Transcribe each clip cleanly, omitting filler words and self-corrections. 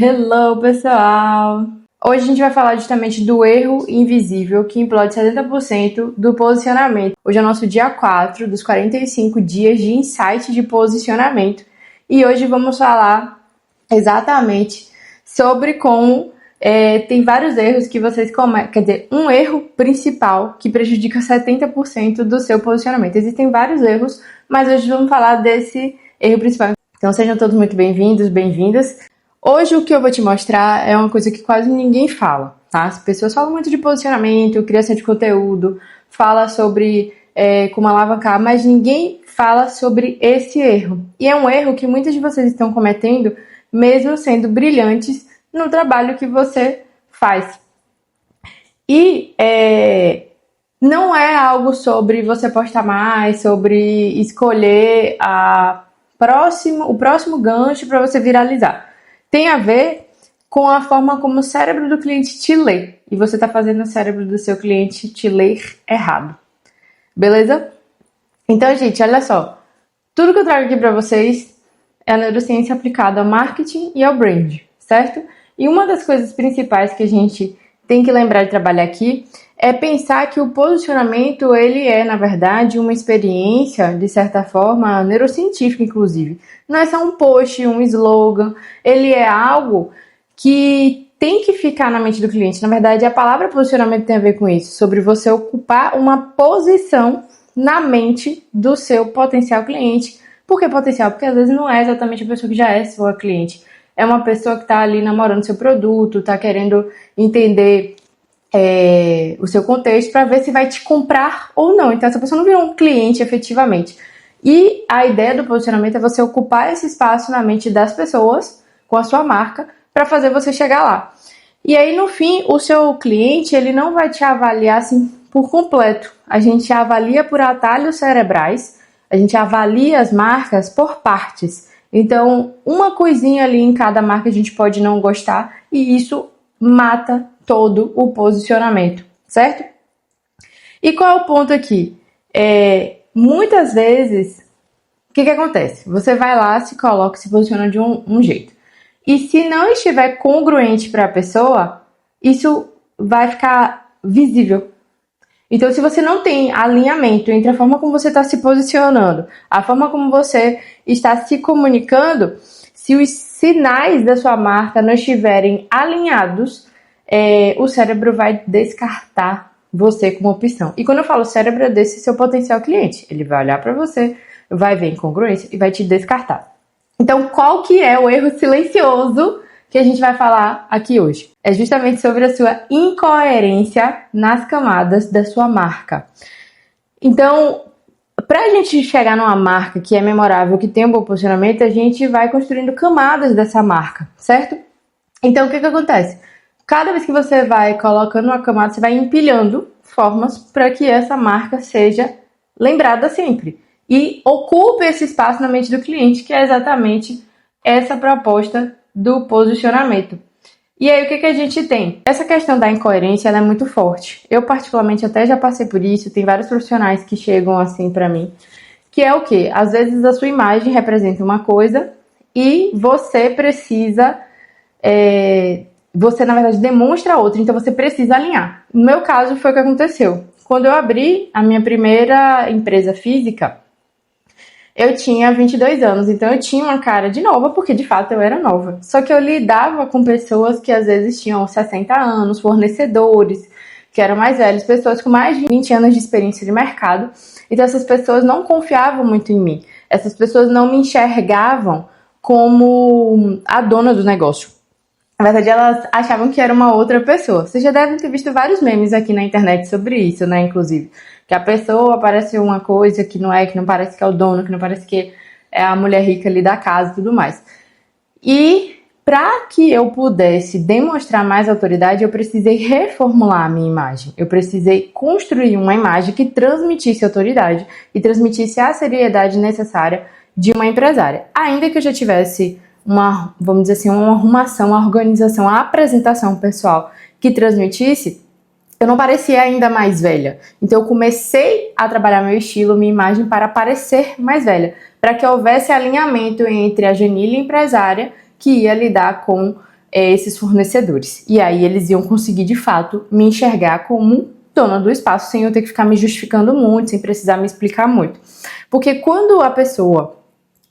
Hello, pessoal! Hoje a gente vai falar justamente do erro invisível que implode 70% do posicionamento. Hoje é o nosso dia 4 dos 45 dias de insight de posicionamento e hoje vamos falar exatamente sobre como tem vários erros que vocês cometem, quer dizer, um erro principal que prejudica 70% do seu posicionamento. Existem vários erros, mas hoje vamos falar desse erro principal. Então sejam todos muito bem-vindos, bem-vindas. Hoje o que eu vou te mostrar é uma coisa que quase ninguém fala, tá? As pessoas falam muito de posicionamento, criação de conteúdo, fala sobre como alavancar, mas ninguém fala sobre esse erro. E é um erro que muitos de vocês estão cometendo, mesmo sendo brilhantes no trabalho que você faz. E não é algo sobre você postar mais, sobre escolher o próximo gancho para você viralizar. Tem a ver com a forma como o cérebro do cliente te lê. E você está fazendo o cérebro do seu cliente te ler errado. Beleza? Então, gente, olha só. Tudo que eu trago aqui para vocês é a neurociência aplicada ao marketing e ao brand, certo? E uma das coisas principais que a gente tem que lembrar de trabalhar aqui é pensar que o posicionamento, ele é, na verdade, uma experiência, de certa forma, neurocientífica, inclusive. Não é só um post, um slogan, ele é algo que tem que ficar na mente do cliente. Na verdade, a palavra posicionamento tem a ver com isso, sobre você ocupar uma posição na mente do seu potencial cliente. Por que potencial? Porque às vezes não é exatamente a pessoa que já é sua cliente. É uma pessoa que está ali namorando seu produto, está querendo entender o seu contexto para ver se vai te comprar ou não. Então essa pessoa não virou um cliente efetivamente. E a ideia do posicionamento é você ocupar esse espaço na mente das pessoas com a sua marca para fazer você chegar lá. E aí no fim o seu cliente ele não vai te avaliar assim por completo. A gente avalia por atalhos cerebrais, a gente avalia as marcas por partes. Então uma coisinha ali em cada marca a gente pode não gostar e isso mata todo o posicionamento, certo? E qual é o ponto aqui? Muitas vezes, o que acontece? Você vai lá, se coloca, se posiciona de um jeito. E se não estiver congruente para a pessoa, isso vai ficar visível. Então, se você não tem alinhamento entre a forma como você está se posicionando, a forma como você está se comunicando, se os sinais da sua marca não estiverem alinhados, o cérebro vai descartar você como opção. E quando eu falo cérebro, é desse seu potencial cliente. Ele vai olhar para você, vai ver incongruência e vai te descartar. Então, qual que é o erro silencioso que a gente vai falar aqui hoje? É justamente sobre a sua incoerência nas camadas da sua marca. Então, para a gente chegar numa marca que é memorável, que tem um bom posicionamento, a gente vai construindo camadas dessa marca, certo? Então, o que acontece? Cada vez que você vai colocando uma camada, você vai empilhando formas para que essa marca seja lembrada sempre. E ocupe esse espaço na mente do cliente, que é exatamente essa proposta do posicionamento. E aí, o que a gente tem? Essa questão da incoerência, ela é muito forte. Eu, particularmente, até já passei por isso. Tem vários profissionais que chegam assim para mim. Que é o quê? Às vezes a sua imagem representa uma coisa e você precisa... Você, na verdade, demonstra outra, então você precisa alinhar. No meu caso, foi o que aconteceu. Quando eu abri a minha primeira empresa física, eu tinha 22 anos, então eu tinha uma cara de nova, porque de fato eu era nova. Só que eu lidava com pessoas que às vezes tinham 60 anos, fornecedores, que eram mais velhos, pessoas com mais de 20 anos de experiência de mercado. Então essas pessoas não confiavam muito em mim. Essas pessoas não me enxergavam como a dona do negócio. Na verdade, elas achavam que era uma outra pessoa. Vocês já devem ter visto vários memes aqui na internet sobre isso, né? Inclusive, que a pessoa parece uma coisa que não parece que é o dono, que não parece que é a mulher rica ali da casa e tudo mais. E para que eu pudesse demonstrar mais autoridade, eu precisei reformular a minha imagem. Eu precisei construir uma imagem que transmitisse autoridade e transmitisse a seriedade necessária de uma empresária. Ainda que eu já tivesse vamos dizer assim, uma arrumação, uma organização, a apresentação pessoal que transmitisse, eu não parecia ainda mais velha. Então eu comecei a trabalhar meu estilo, minha imagem para parecer mais velha, para que houvesse alinhamento entre a Janille empresária que ia lidar com esses fornecedores. E aí eles iam conseguir, de fato, me enxergar como dona do espaço, sem eu ter que ficar me justificando muito, sem precisar me explicar muito. Porque quando a pessoa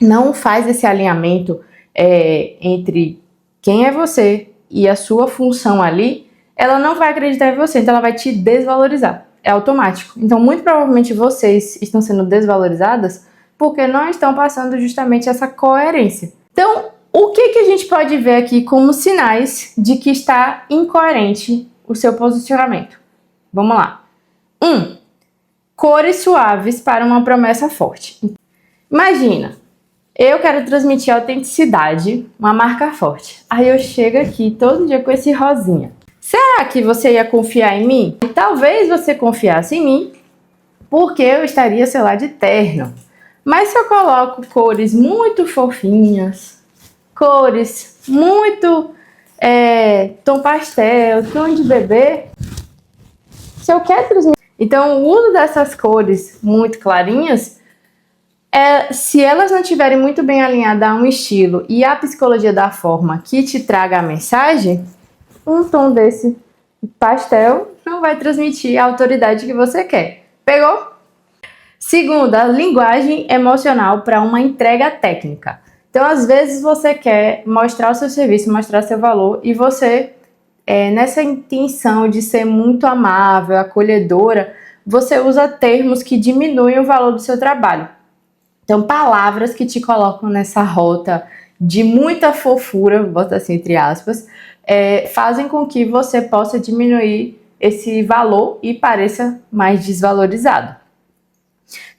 não faz esse alinhamento entre quem é você e a sua função ali, ela não vai acreditar em você, então ela vai te desvalorizar. É automático. Então, muito provavelmente vocês estão sendo desvalorizadas porque não estão passando justamente essa coerência. Então, o que a gente pode ver aqui como sinais de que está incoerente o seu posicionamento? Vamos lá. 1. Cores suaves para uma promessa forte. Imagina, eu quero transmitir autenticidade, uma marca forte. Aí eu chego aqui todo dia com esse rosinha. Será que você ia confiar em mim? Talvez você confiasse em mim, porque eu estaria, sei lá, de terno. Mas se eu coloco cores muito fofinhas, cores muito tom pastel, tom de bebê, se eu quero transmitir... Então, o uso dessas cores muito clarinhas, se elas não estiverem muito bem alinhadas a um estilo e a psicologia da forma que te traga a mensagem, um tom desse pastel não vai transmitir a autoridade que você quer. Pegou? Segunda, linguagem emocional para uma entrega técnica. Então, às vezes você quer mostrar o seu serviço, mostrar seu valor e você, nessa intenção de ser muito amável, acolhedora, você usa termos que diminuem o valor do seu trabalho. Então, palavras que te colocam nessa rota de muita fofura, vou botar assim entre aspas, fazem com que você possa diminuir esse valor e pareça mais desvalorizado.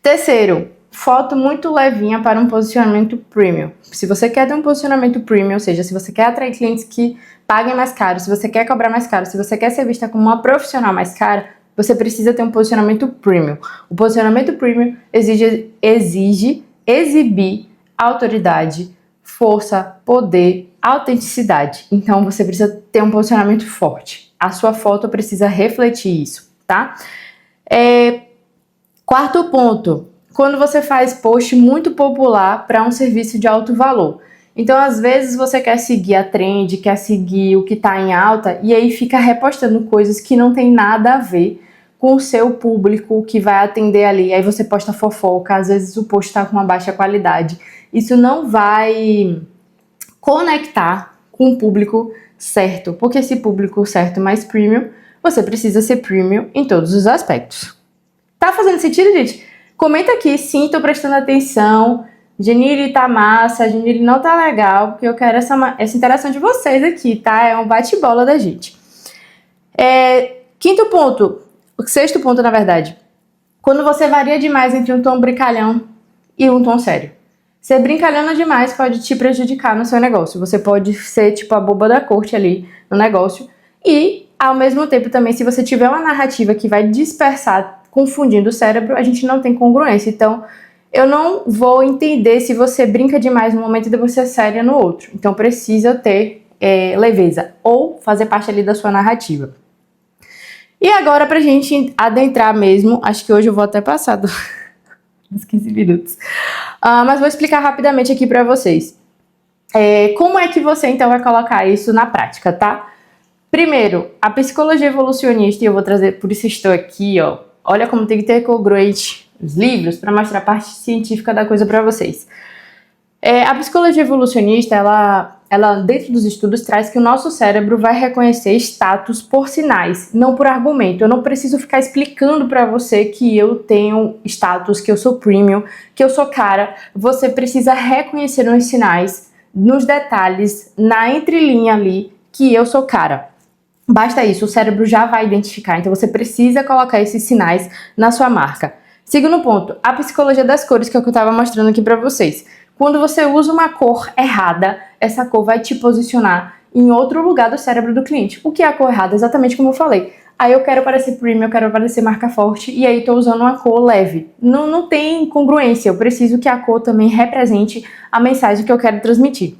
Terceiro, foto muito levinha para um posicionamento premium. Se você quer ter um posicionamento premium, ou seja, se você quer atrair clientes que paguem mais caro, se você quer cobrar mais caro, se você quer ser vista como uma profissional mais cara, você precisa ter um posicionamento premium. O posicionamento premium exige exibir autoridade, força, poder, autenticidade. Então você precisa ter um posicionamento forte. A sua foto precisa refletir isso, tá? Quarto ponto, quando você faz post muito popular para um serviço de alto valor. Então, às vezes, você quer seguir a trend, quer seguir o que está em alta, e aí fica repostando coisas que não tem nada a ver com o seu público que vai atender ali. Aí você posta fofoca, às vezes o post está com uma baixa qualidade. Isso não vai conectar com o público certo, porque esse público certo mais premium, você precisa ser premium em todos os aspectos. Tá fazendo sentido, gente? Comenta aqui, sim, tô prestando atenção. Genile tá massa, Genile não tá legal, porque eu quero essa interação de vocês aqui, tá? É um bate-bola da gente. Quinto ponto, o sexto ponto, na verdade. Quando você varia demais entre um tom brincalhão e um tom sério. Ser brincalhona demais pode te prejudicar no seu negócio. Você pode ser tipo a boba da corte ali no negócio. E, ao mesmo tempo, também, se você tiver uma narrativa que vai dispersar, confundindo o cérebro, a gente não tem congruência. Então, eu não vou entender se você brinca demais num momento e depois você é séria no outro. Então, precisa ter leveza ou fazer parte ali da sua narrativa. E agora, pra gente adentrar mesmo, acho que hoje eu vou até passar dos 15 minutos. Mas vou explicar rapidamente aqui pra vocês. Como é que você, então, vai colocar isso na prática, tá? Primeiro, a psicologia evolucionista, e eu vou trazer, por isso estou aqui, ó. Olha como tem que ter congruente os livros para mostrar a parte científica da coisa para vocês. A psicologia evolucionista, ela dentro dos estudos traz que o nosso cérebro vai reconhecer status por sinais, não por argumento. Eu não preciso ficar explicando para você que eu tenho status, que eu sou premium, que eu sou cara. Você precisa reconhecer nos sinais, nos detalhes, na entrelinha ali, que eu sou cara. Basta isso, o cérebro já vai identificar, então você precisa colocar esses sinais na sua marca. Segundo ponto, a psicologia das cores, que é o que eu estava mostrando aqui para vocês. Quando você usa uma cor errada, essa cor vai te posicionar em outro lugar do cérebro do cliente. O que é a cor errada? Exatamente como eu falei. Aí eu quero parecer premium, eu quero parecer marca forte, e aí estou usando uma cor leve. Não tem congruência, eu preciso que a cor também represente a mensagem que eu quero transmitir.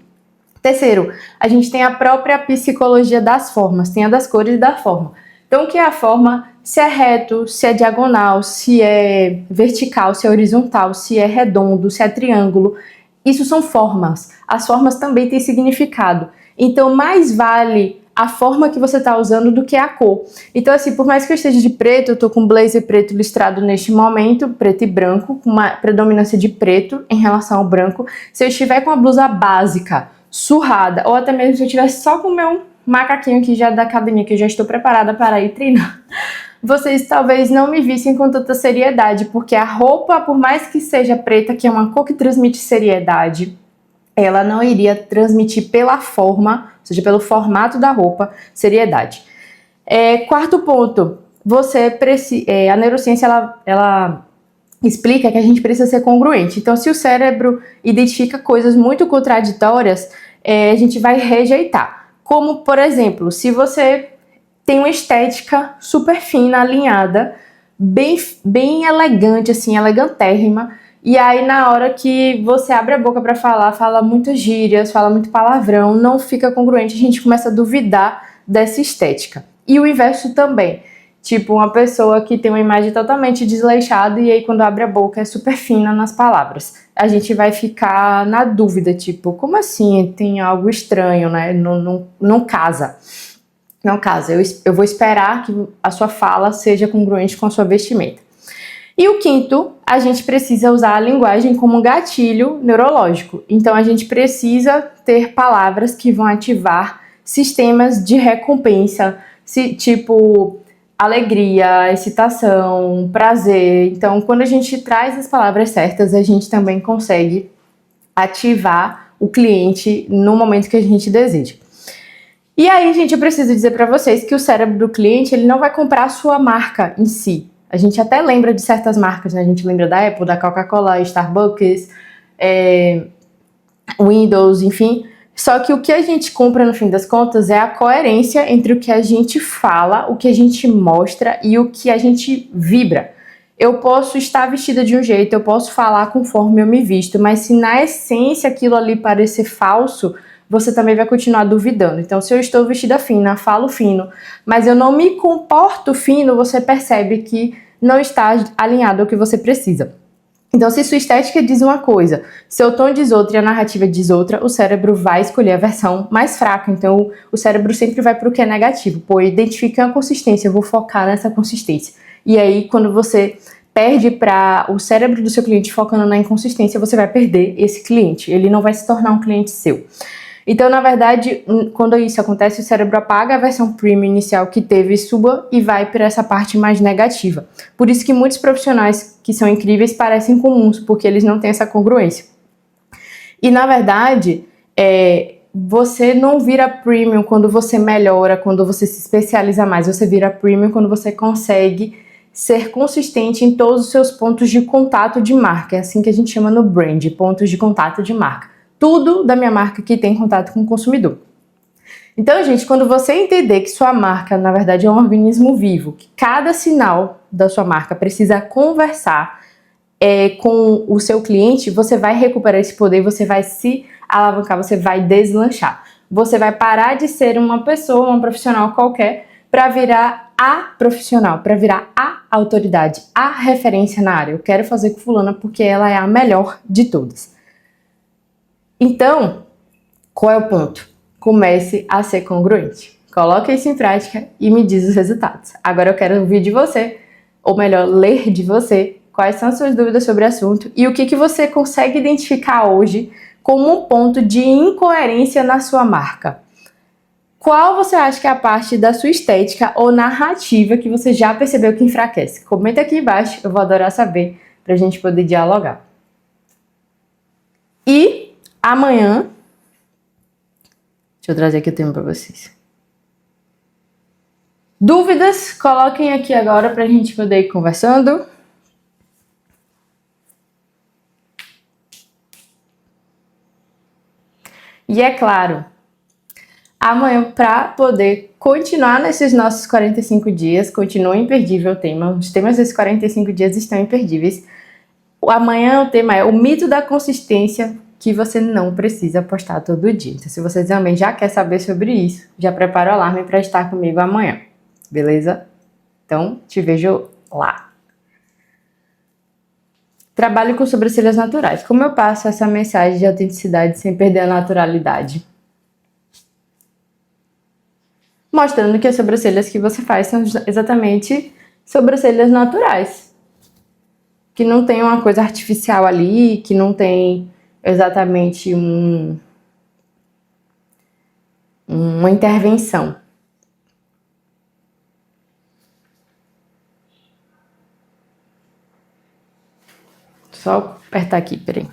Terceiro, a gente tem a própria psicologia das formas, tem a das cores e da forma. Então, o que é a forma? Se é reto, se é diagonal, se é vertical, se é horizontal, se é redondo, se é triângulo. Isso são formas. As formas também têm significado. Então, mais vale a forma que você está usando do que a cor. Então, assim, por mais que eu esteja de preto, eu tô com blazer preto listrado neste momento, preto e branco, com uma predominância de preto em relação ao branco. Se eu estiver com a blusa básica, surrada, ou até mesmo se eu estiver só com o meu macaquinho aqui já da academia, que eu já estou preparada para ir treinar, vocês talvez não me vissem com tanta seriedade, porque a roupa, por mais que seja preta, que é uma cor que transmite seriedade, ela não iria transmitir pela forma, ou seja, pelo formato da roupa, seriedade. Quarto ponto, a neurociência ela explica que a gente precisa ser congruente. Então, se o cérebro identifica coisas muito contraditórias, a gente vai rejeitar. Como, por exemplo, se você tem uma estética super fina, alinhada, bem elegante, assim, elegantérrima, e aí na hora que você abre a boca para falar, fala muitas gírias, fala muito palavrão, não fica congruente, a gente começa a duvidar dessa estética. E o inverso também. Tipo, uma pessoa que tem uma imagem totalmente desleixada e aí quando abre a boca é super fina nas palavras. A gente vai ficar na dúvida, tipo, como assim? Tem algo estranho, né? Não casa. Não casa. Eu vou esperar que a sua fala seja congruente com a sua vestimenta. E o quinto, a gente precisa usar a linguagem como um gatilho neurológico. Então, a gente precisa ter palavras que vão ativar sistemas de recompensa, tipo alegria, excitação, prazer. Então, quando a gente traz as palavras certas, a gente também consegue ativar o cliente no momento que a gente deseja. E aí, gente, eu preciso dizer para vocês que o cérebro do cliente, ele não vai comprar a sua marca em si. A gente até lembra de certas marcas, né? A gente lembra da Apple, da Coca-Cola, Starbucks, Windows, enfim. Só que o que a gente compra, no fim das contas, é a coerência entre o que a gente fala, o que a gente mostra e o que a gente vibra. Eu posso estar vestida de um jeito, eu posso falar conforme eu me visto, mas se na essência aquilo ali parecer falso, você também vai continuar duvidando. Então, se eu estou vestida fina, falo fino, mas eu não me comporto fino, você percebe que não está alinhado ao que você precisa. Então, se sua estética diz uma coisa, seu tom diz outra e a narrativa diz outra, o cérebro vai escolher a versão mais fraca. Então, o cérebro sempre vai para o que é negativo. Pô, identifique uma consistência, eu vou focar nessa consistência. E aí, quando você perde para o cérebro do seu cliente focando na inconsistência, você vai perder esse cliente. Ele não vai se tornar um cliente seu. Então, na verdade, quando isso acontece, o cérebro apaga a versão premium inicial que teve sua e vai para essa parte mais negativa. Por isso que muitos profissionais que são incríveis parecem comuns, porque eles não têm essa congruência. E, na verdade, você não vira premium quando você melhora, quando você se especializa mais. Você vira premium quando você consegue ser consistente em todos os seus pontos de contato de marca. É assim que a gente chama no brand, pontos de contato de marca. Tudo da minha marca que tem contato com o consumidor. Então, gente, quando você entender que sua marca, na verdade, é um organismo vivo, que cada sinal da sua marca precisa conversar com o seu cliente, você vai recuperar esse poder, você vai se alavancar, você vai deslanchar. Você vai parar de ser uma pessoa, um profissional qualquer, para virar a profissional, para virar a autoridade, a referência na área. Eu quero fazer com fulana porque ela é a melhor de todas. Então, qual é o ponto? Comece a ser congruente. Coloque isso em prática e me diz os resultados. Agora eu quero ouvir de você, ou melhor, ler de você, quais são as suas dúvidas sobre o assunto e o que você consegue identificar hoje como um ponto de incoerência na sua marca. Qual você acha que é a parte da sua estética ou narrativa que você já percebeu que enfraquece? Comenta aqui embaixo, eu vou adorar saber, para a gente poder dialogar. E amanhã, deixa eu trazer aqui o tema para vocês. Dúvidas? Coloquem aqui agora para a gente poder ir conversando. E é claro, amanhã, para poder continuar nesses nossos 45 dias, continua imperdível o tema. Os temas desses 45 dias estão imperdíveis. Amanhã o tema é o mito da consistência que você não precisa postar todo dia. Então, se você também já quer saber sobre isso, já prepara o alarme para estar comigo amanhã, beleza? Então, te vejo lá. Trabalho com sobrancelhas naturais. Como eu passo essa mensagem de autenticidade sem perder a naturalidade? mostrando que as sobrancelhas que você faz são exatamente sobrancelhas naturais, que não tem uma coisa artificial ali, que não tem exatamente uma intervenção. Só apertar aqui, peraí.